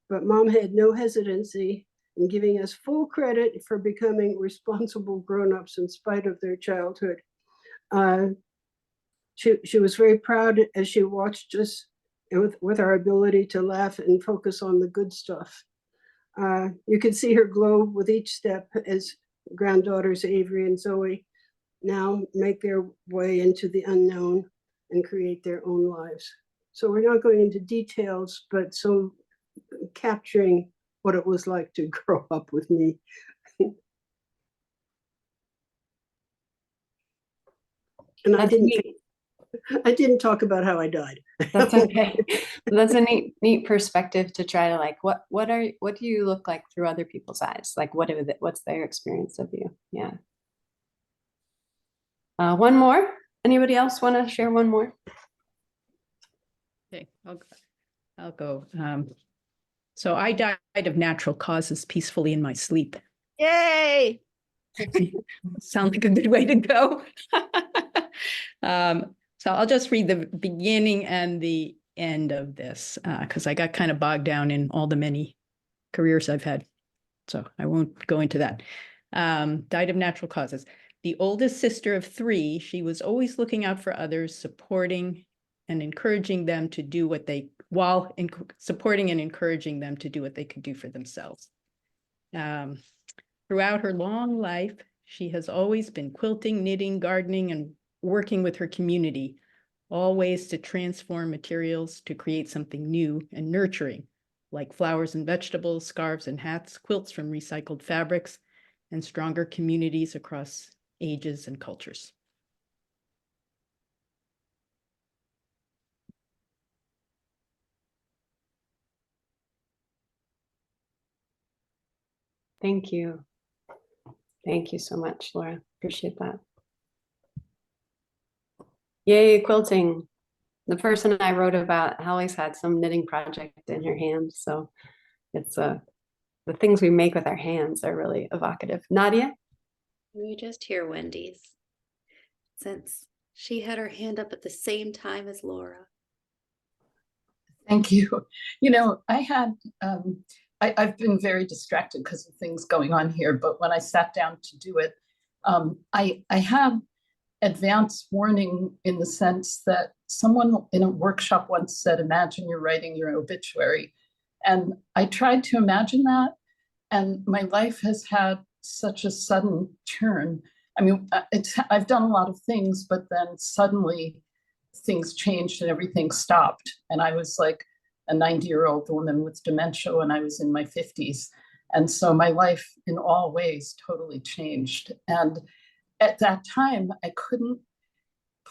but Mom had no hesitancy in giving us full credit for becoming responsible grown-ups in spite of their childhood. She was very proud as she watched us and with our ability to laugh and focus on the good stuff. You can see her glow with each step as granddaughters Avery and Zoe now make their way into the unknown and create their own lives. So we're not going into details, but so capturing what it was like to grow up with me. And That's neat. I didn't talk about how I died. That's okay. That's a neat perspective to try to like, what do you look like through other people's eyes? Like what's their experience of you? Yeah. One more. Anybody else want to share one more? Okay, I'll go. So I died of natural causes peacefully in my sleep. Yay! Sound like a good way to go. So I'll just read the beginning and the end of this because I got kind of bogged down in all the many careers I've had. So I won't go into that. Died of natural causes. The oldest sister of 3, she was always looking out for others, supporting and encouraging them to do what they, supporting and encouraging them to do what they could do for themselves. Throughout her long life, she has always been quilting, knitting, gardening, and working with her community, all ways to transform materials to create something new and nurturing, like flowers and vegetables, scarves and hats, quilts from recycled fabrics, and stronger communities across ages and cultures. Thank you. Thank you so much, Laura. Appreciate that. Yay, quilting. The person I wrote about always had some knitting project in her hand. So it's the things we make with our hands are really evocative. Nadia? We just hear Wendy's, since she had her hand up at the same time as Laura. Thank you. You know, I've been very distracted because of things going on here, but when I sat down to do it, I had advance warning in the sense that someone in a workshop once said, imagine you're writing your obituary. And I tried to imagine that, and my life has had such a sudden turn. I mean, I've done a lot of things, but then suddenly things changed and everything stopped. And I was like a 90-year-old woman with dementia when I was in my 50s. And so my life in all ways totally changed. And at that time, I couldn't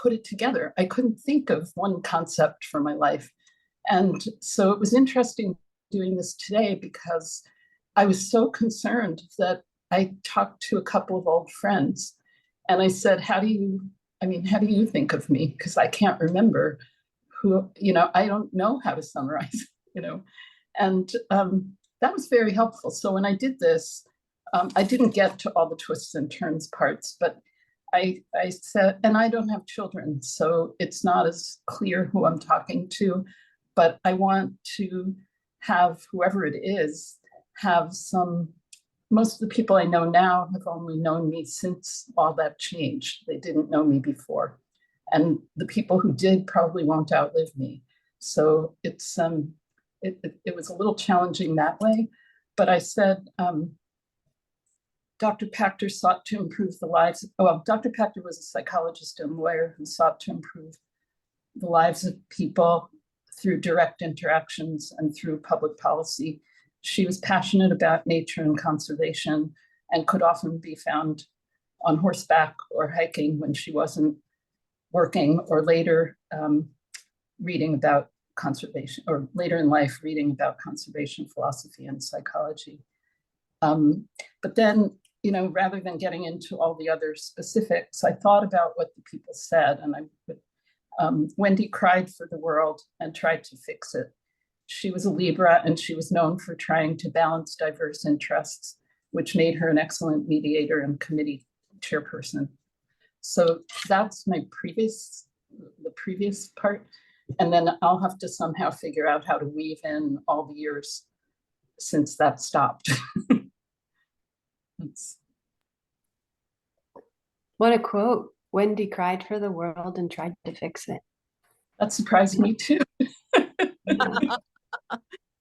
put it together. I couldn't think of one concept for my life. And so it was interesting doing this today because I was so concerned that I talked to a couple of old friends and I said, how do you think of me? Because I can't remember who, I don't know how to summarize, and that was very helpful. So when I did this, I didn't get to all the twists and turns parts, but I said, and I don't have children, so it's not as clear who I'm talking to, but I want to have whoever it is have most of the people I know now have only known me since all that changed. They didn't know me before. And the people who did probably won't outlive me. So it's it was a little challenging that way. But I said, Dr. Pachter sought to improve the lives. Dr. Pachter was a psychologist and lawyer who sought to improve the lives of people through direct interactions and through public policy. She was passionate about nature and conservation and could often be found on horseback or hiking when she wasn't working, or later reading about conservation, or later in life reading about conservation philosophy and psychology. But then, rather than getting into all the other specifics, I thought about what the people said, and Wendy cried for the world and tried to fix it. She was a Libra, and she was known for trying to balance diverse interests, which made her an excellent mediator and committee chairperson. So that's the previous part. And then I'll have to somehow figure out how to weave in all the years since that stopped. What a quote. Wendy cried for the world and tried to fix it. That surprised me too. That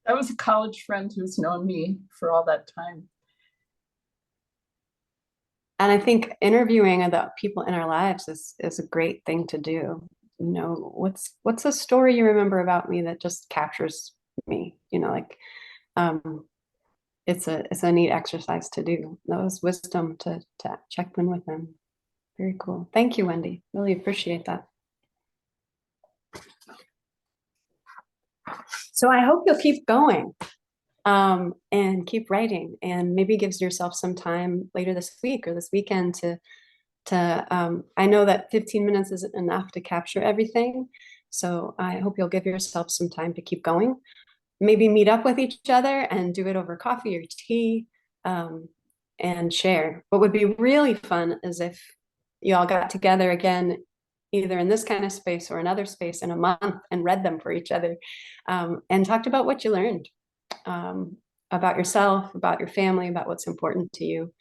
was a college friend who's known me for all that time. And I think interviewing the people in our lives is a great thing to do. You know, what's a story you remember about me that just captures me? You know, like it's a neat exercise to do. That was wisdom to check in with them. Very cool. Thank you, Wendy. Really appreciate that. So I hope you'll keep going and keep writing, and maybe gives yourself some time later this week or this weekend to I know that 15 minutes isn't enough to capture everything. So I hope you'll give yourself some time to keep going. Maybe meet up with each other and do it over coffee or tea and share. What would be really fun is if you all got together again, either in this kind of space or another space in a month, and read them for each other and talked about what you learned about yourself, about your family, about what's important to you.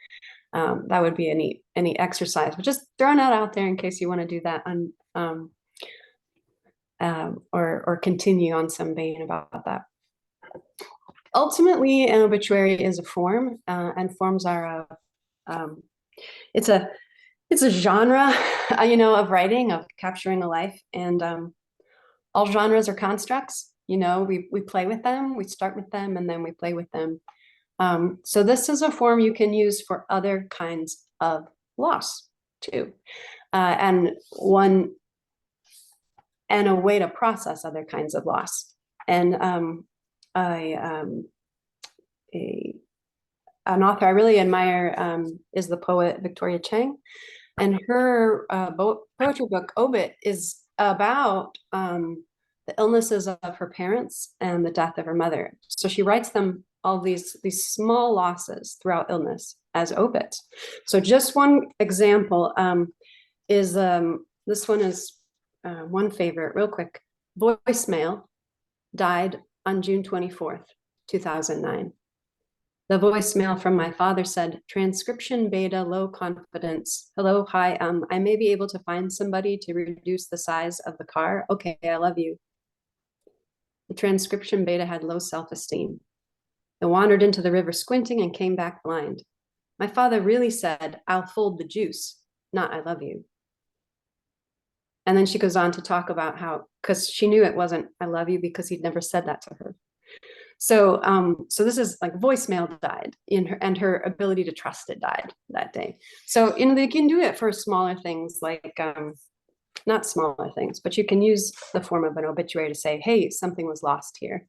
That would be a neat exercise, but just throwing that out there in case you want to do that or continue on some vein about that. Ultimately, an obituary is a form, and forms are it's a genre, you know, of writing, of capturing a life, and all genres are constructs. You know, we play with them, we start with them, and then we play with them. So this is a form you can use for other kinds of loss too, and a way to process other kinds of loss. And an author I really admire is the poet Victoria Chang, and her poetry book Obit is about the illnesses of her parents and the death of her mother. So she writes them all these small losses throughout illness as obits. So just one example is this one is one favorite, real quick. Voicemail died on June 24th, 2009. The voicemail from my father said, transcription beta, low confidence. Hello, hi, I may be able to find somebody to reduce the size of the car. Okay, I love you. The transcription beta had low self-esteem. It wandered into the river squinting and came back blind. My father really said, I'll fold the juice, not I love you. And then she goes on to talk about how, because she knew it wasn't I love you because he'd never said that to her. So so this is like voicemail died in her, and her ability to trust it died that day. So they can do it for smaller things, like not smaller things, but you can use the form of an obituary to say, hey, something was lost here.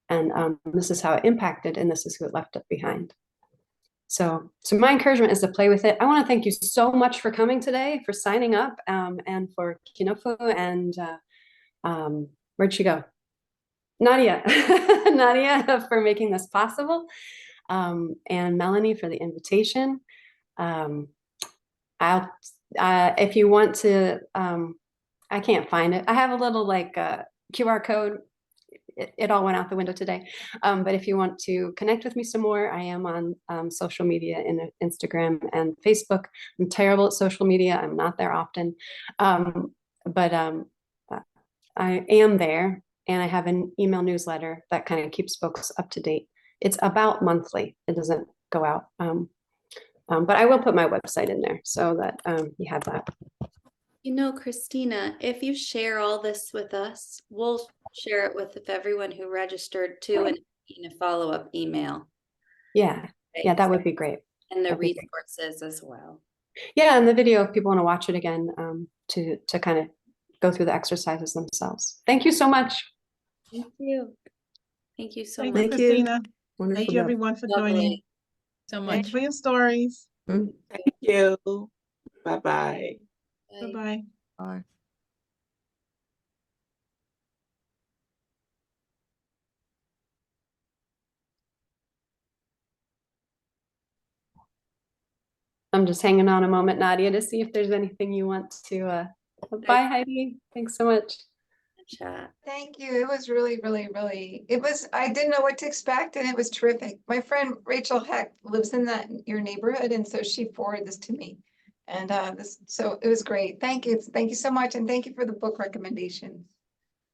And this is how it impacted, and this is who it left behind. So my encouragement is to play with it. I want to thank you so much for coming today, for signing up, and for Kinofu and where'd she go? Nadia, Nadia for making this possible, and Melanie for the invitation. If you want to, I can't find it. I have a little like QR code. It all went out the window today. But if you want to connect with me some more, I am on social media in Instagram and Facebook. I'm terrible at social media. I'm not there often. But I am there, and I have an email newsletter that kind of keeps folks up to date. It's about monthly. It doesn't go out. But I will put my website in there so that you have that. You know, Christina, if you share all this with us, we'll share it with everyone who registered too, and in a follow-up email. Yeah, yeah, that would be great. And the resources as well. Yeah, and the video, if people want to watch it again, to kind of go through the exercises themselves. Thank you so much. Thank you. Thank you so Thank much. you, Christina. Wonderful Thank you, job. everyone, for Lovely. joining. So Thank much. you for your stories. Thank you. Bye-bye. Bye. Bye-bye. Bye. I'm just hanging on a moment, Nadia, to see if there's anything you want to. Bye, Heidi. Thanks so much. Chat. Thank you. It was really, really, really, I didn't know what to expect, and it was terrific. My friend Rachel Heck lives in your neighborhood, and so she forwarded this to me. And so it was great. Thank you. Thank you so much. And thank you for the book recommendations.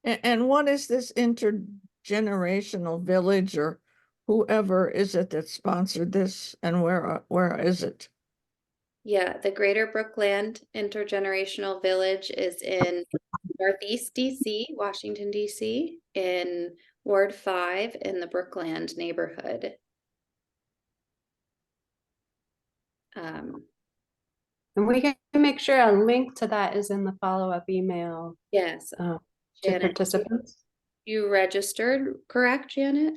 And what is this intergenerational village or whoever is it that sponsored this and where is it? Yeah, the Greater Brookland Intergenerational Village is in Northeast DC, Washington, DC, in Ward 5 in the Brookland neighborhood. And we can make sure a link to that is in the follow-up email Yes, to Janet, participants. you registered, correct, Janet?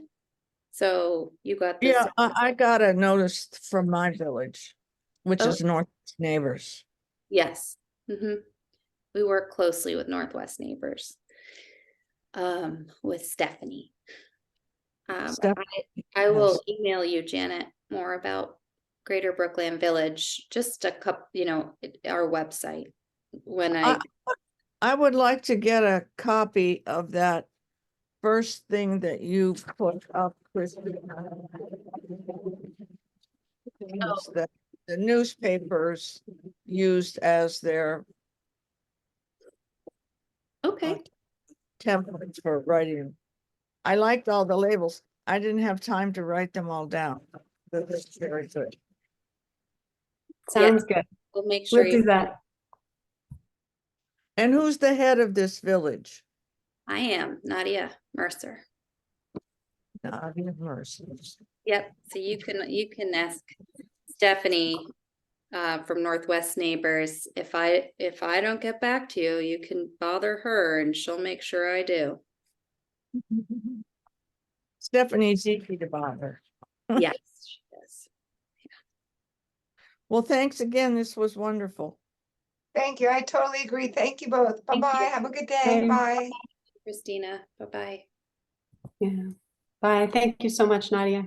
So you got this. Yeah, I got a notice from my village, which Oh. is Northwest Neighbors. Yes. We work closely with Northwest Neighbors, with Stephanie. I will email you, Janet, more about Greater Brookland Village, just a couple, our website. When I would like to get a copy of that first thing that you put up, Christina. That the newspapers used as their Okay. templates for writing. I liked all the labels. I didn't have time to write them all down. That's very good. Sounds good. We'll make sure We'll do that. And who's the head of this village? I am Nadia Mercer. Nadia Mercer. Yep. So you can ask Stephanie from Northwest Neighbors. If I don't get back to you, you can bother her and she'll make sure I do. Stephanie's easy to bother. Yes, she is. Well, thanks again. This was wonderful. Thank you. I totally agree. Thank you both. Thank Bye-bye. you. Have a good day. Same. Bye. Christina. Bye-bye. Yeah. Bye. Thank you so much, Nadia.